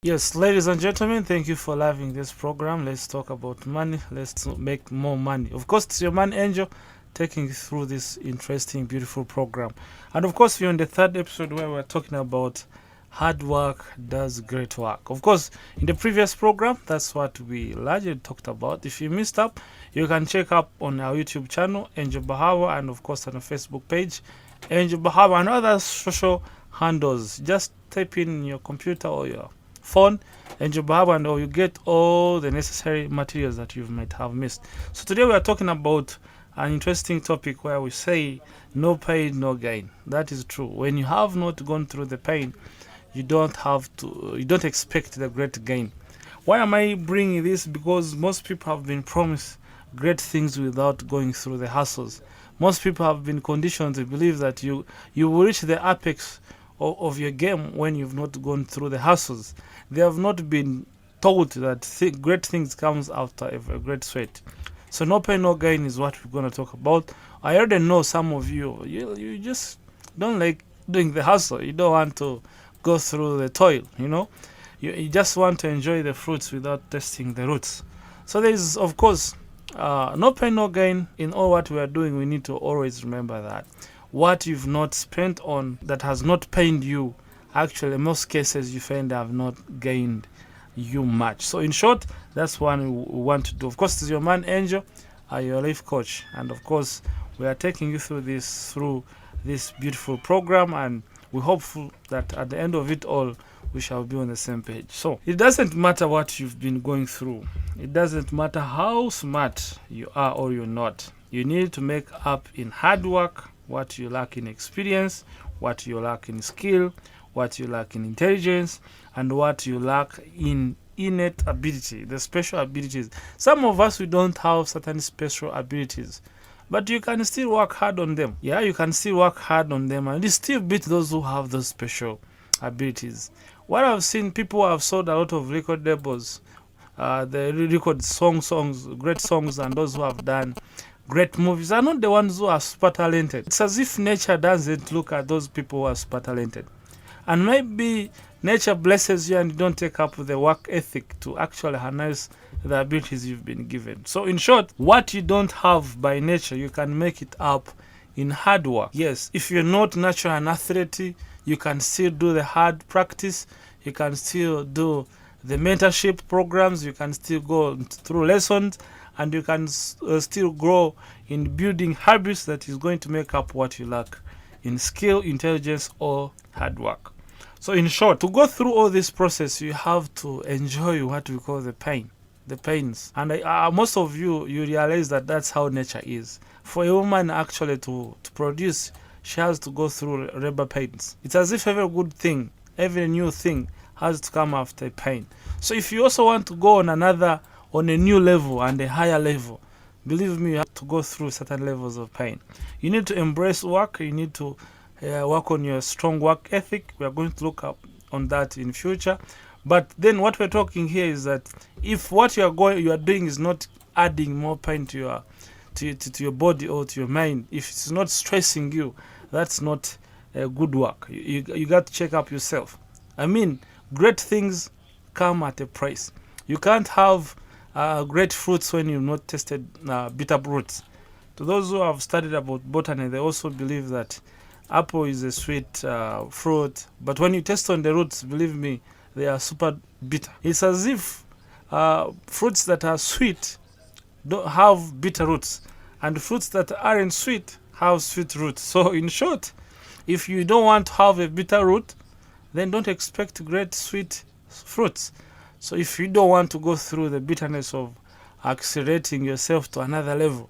Yes, ladies and gentlemen, thank you for loving this program. Let's talk about money. Let's make more money. Of course, it's your man Angel taking you through this interesting, beautiful program. And of course, we're on the third episode where we're talking about hard work does great work. Of course, in the previous program, that's what we largely talked about. If you missed up, you can check up on our YouTube channel, Angel Bahawa, and of course on the Facebook page, Angel Bahawa, and other social handles. Just type in your computer or your phone and Jobab, and you get all the necessary materials that you might have missed. So today we are talking about an interesting topic where we say no pain, no gain. That is true. When you have not gone through the pain, you don't expect the great gain. Why am I bringing this? Because most people have been promised great things without going through the hassles. Most people have been conditioned to believe that you will reach the apex of your game when you've not gone through the hassles. They have not been told that great things comes after a great sweat. So no pain, no gain is what we're going to talk about. I already know some of you just don't like doing the hustle. You don't want to go through the toil, you know. You just want to enjoy the fruits without tasting the roots. So there is, of course, no pain, no gain in all what we are doing. We need to always remember that what you've not spent on that has not pained you, actually, in most cases, you find have not gained you much. So, in short, that's what we want to do. Of course, this is your man Angel, your life coach, and of course, we are taking you through this beautiful program, and we're hopeful that at the end of it all, we shall be on the same page. So, it doesn't matter what you've been going through. It doesn't matter how smart you are or you're not. You need to make up in hard work what you lack in experience, what you lack in skill, what you lack in intelligence, and what you lack in innate ability, the special abilities. Some of us, we don't have certain special abilities, but you can still work hard on them. Yeah, you can still work hard on them and you still beat those who have those special abilities. What I've seen, people have sold a lot of record labels, they record songs, great songs, and those who have done great movies are not the ones who are super talented. It's as if nature doesn't look at those people who are super talented. And maybe nature blesses you and you don't take up the work ethic to actually harness the abilities you've been given. So, in short, what you don't have by nature, you can make it up in hard work. Yes, if you're not natural an athlete, you can still do the hard practice, you can still do the mentorship programs, you can still go through lessons, and you can still grow in building habits that is going to make up what you lack in skill, intelligence, or hard work. So, in short, to go through all this process, you have to enjoy what we call the pains. And most of you realize that that's how nature is. For a woman actually to produce, she has to go through labor pains. It's as if every good thing, every new thing has to come after pain. So, if you also want to go on a new level and a higher level, believe me, you have to go through certain levels of pain. You need to embrace work. You need to work on your strong work ethic. We are going to look up on that in future. But then what we're talking here is that if what you are doing is not adding more pain to your body or to your mind, if it's not stressing you, that's not good work. You got to check up yourself. I mean, great things come at a price. You can't have great fruits when you've not tasted bitter roots. To those who have studied about botany, they also believe that apple is a sweet fruit, but when you taste on the roots, believe me, they are super bitter. It's as if fruits that are sweet don't have bitter roots, and fruits that aren't sweet have sweet roots. So, in short, if you don't want to have a bitter root, then don't expect great sweet fruits. So, if you don't want to go through the bitterness of accelerating yourself to another level,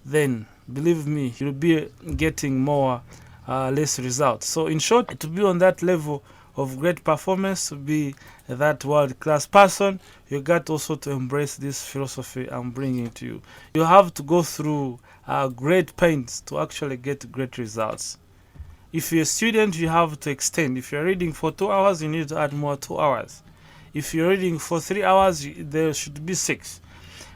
then believe me, you'll be getting more less results. So, in short, to be on that level of great performance, to be that world-class person, you got also to embrace this philosophy I'm bringing to you. You have to go through great pains to actually get great results. If you're a student, you have to extend. If you're reading for 2 hours, you need to add more 2 hours. If you're reading for 3 hours, there should be 6.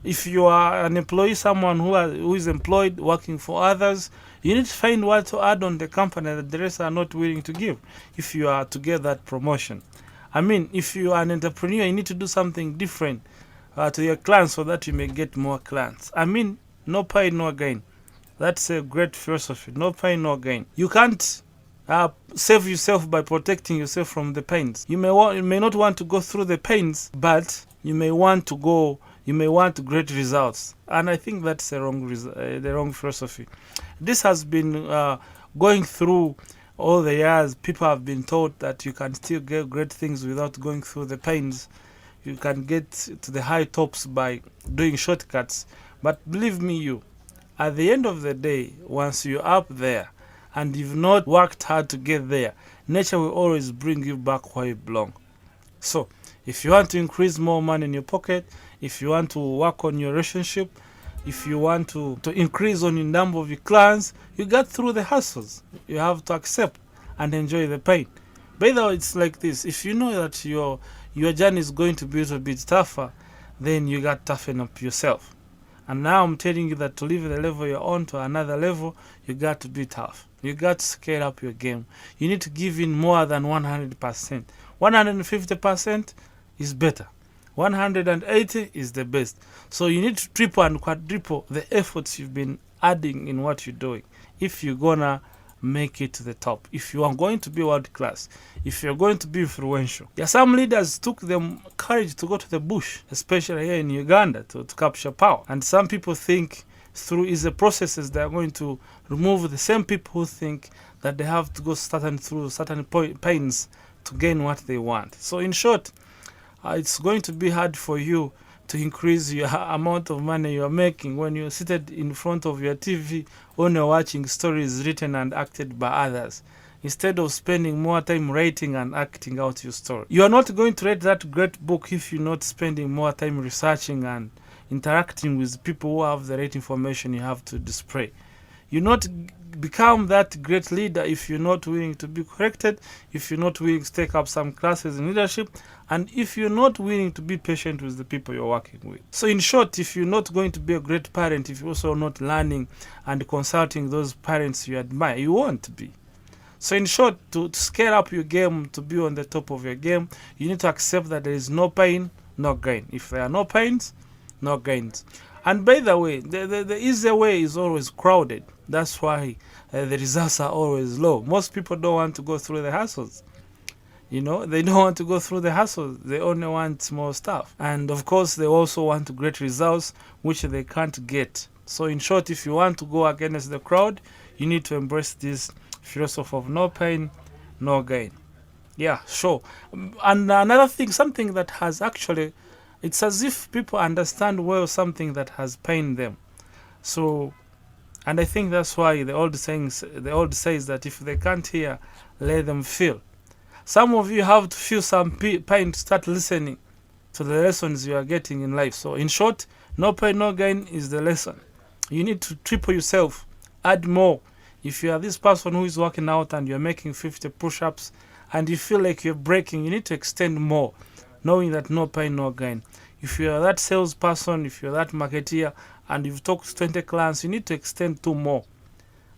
If you are an employee, someone who is employed working for others, you need to find what to add on the company that the rest are not willing to give if you are to get that promotion. I mean, if you are an entrepreneur, you need to do something different to your clients so that you may get more clients. I mean, no pain, no gain. That's a great philosophy. No pain, no gain. You can't save yourself by protecting yourself from the pains. You may not want to go through the pains, but you may want great results. And I think that's the wrong philosophy. This has been going through all the years. People have been taught that you can still get great things without going through the pains. You can get to the high tops by doing shortcuts. But believe me, at the end of the day, once you're up there and you've not worked hard to get there, nature will always bring you back where you belong. So, if you want to increase more money in your pocket, if you want to work on your relationship, if you want to increase on the number of your clients, you get through the hassles. You have to accept and enjoy the pain. By the way, it's like this. If you know that your journey is going to be a little bit tougher, then you got to toughen up yourself. And now I'm telling you that to leave the level you're on to another level, you got to be tough. You got to scale up your game. You need to give in more than 100%. 150% is better. 180 is the best. So you need to triple and quadruple the efforts you've been adding in what you're doing if you're gonna make it to the top, if you are going to be world class, if you're going to be influential. Yeah, some leaders took them courage to go to the bush, especially here in Uganda, to capture power. And some people think through easy processes they are going to remove the same people who think that they have to go through certain pains to gain what they want. So in short, it's going to be hard for you to increase your amount of money you are making when you're seated in front of your TV only watching stories written and acted by others, instead of spending more time writing and acting out your story. You are not going to write that great book if you're not spending more time researching and interacting with people who have the right information you have to display. You not become that great leader if you're not willing to be corrected, if you're not willing to take up some classes in leadership, and if you're not willing to be patient with the people you're working with. So in short, if you're not going to be a great parent, if you're also not learning and consulting those parents you admire, you won't be. So in short, to scale up your game, to be on the top of your game, you need to accept that there is no pain, no gain. If there are no pains, no gains. And by the way, the easy way is always crowded. That's why the results are always low. Most people don't want to go through the hassles. They don't want to go through the hassles. They only want more stuff. And of course, they also want great results, which they can't get. So in short, if you want to go against the crowd, you need to embrace this philosophy of no pain, no gain. Yeah, sure. And another thing, something that has actually, it's as if people understand well something that has pained them. So, and I think that's why the old says that if they can't hear, let them feel. Some of you have to feel some pain to start listening to the lessons you are getting in life. So in short, no pain, no gain is the lesson. You need to triple yourself, add more. If you are this person who is working out and you're making 50 push-ups and you feel like you're breaking, you need to extend more, knowing that no pain, no gain. If you are that salesperson, if you're that marketeer, and you've talked to 20 clients, you need to extend 2 more.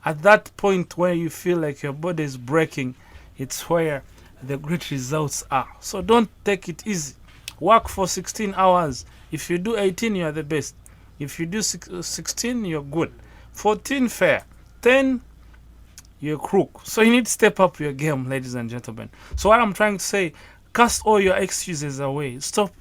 At that point where you feel like your body is breaking, it's where the great results are. So don't take it easy. Work for 16 hours. If you do 18, you are the best. If you do 16, you're good. 14, fair. 10, you're crook. So you need to step up your game, ladies and gentlemen. So what I'm trying to say, cast all your excuses away. Stop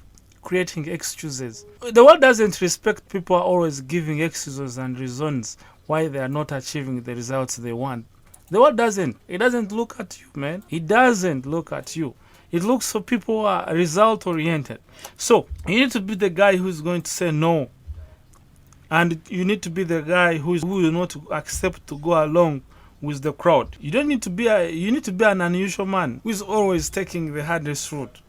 creating excuses. The world doesn't respect people who are always giving excuses and reasons why they are not achieving the results they want. The world doesn't. It doesn't look at you, man. It doesn't look at you. It looks for people who are result-oriented. So, you need to be the guy who's going to say no. And you need to be the guy who will not accept to go along with the crowd. You need to be an unusual man who is always taking the hardest route.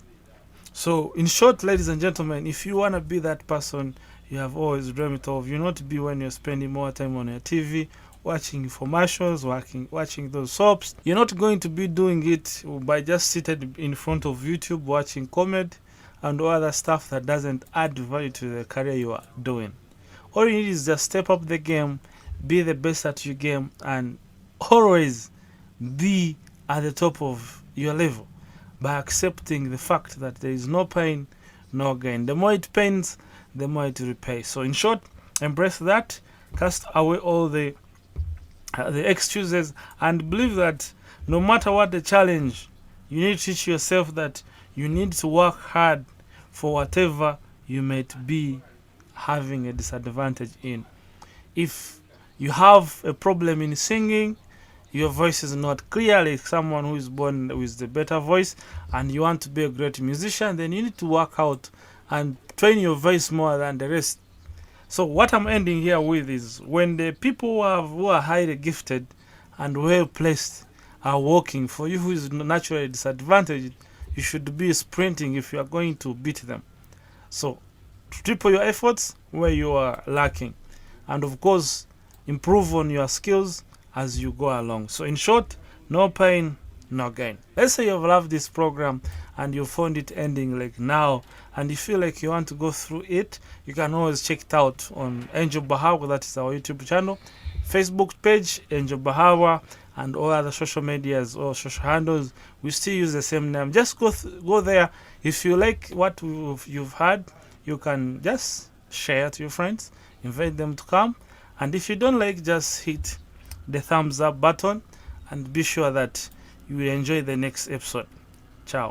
So, in short, ladies and gentlemen, if you want to be that person you have always dreamt of, you not be when you're spending more time on your TV, watching infomercials, watching those soaps. You're not going to be doing it by just seated in front of YouTube watching comedy and other stuff that doesn't add value to the career you are doing. All you need is just step up the game, be the best at your game, and always be at the top of your level. by accepting the fact that there is no pain, no gain. The more it pains, the more it repays. So in short, embrace that, cast away all the excuses, and believe that no matter what the challenge, you need to teach yourself that you need to work hard for whatever you might be having a disadvantage in. If you have a problem in singing, your voice is not clear like someone who is born with the better voice, and you want to be a great musician, then you need to work out and train your voice more than the rest. So what I'm ending here with is, when the people who are highly gifted and well placed are working for you who is naturally disadvantaged, you should be sprinting if you are going to beat them. So triple your efforts where you are lacking, and of course improve on your skills as you go along. So in short, no pain, no gain. Let's say you've loved this program and you found it ending like now, and you feel like you want to go through it, you can always check it out on Angel Bahawa. That is our YouTube channel, Facebook page Angel Bahawa, and all other social medias or social handles. We still use the same name. Just go there. If you like what you've heard, you can just share to your friends, invite them to come, and if you don't like, just hit the thumbs up button, and be sure that you will enjoy the next episode. Ciao.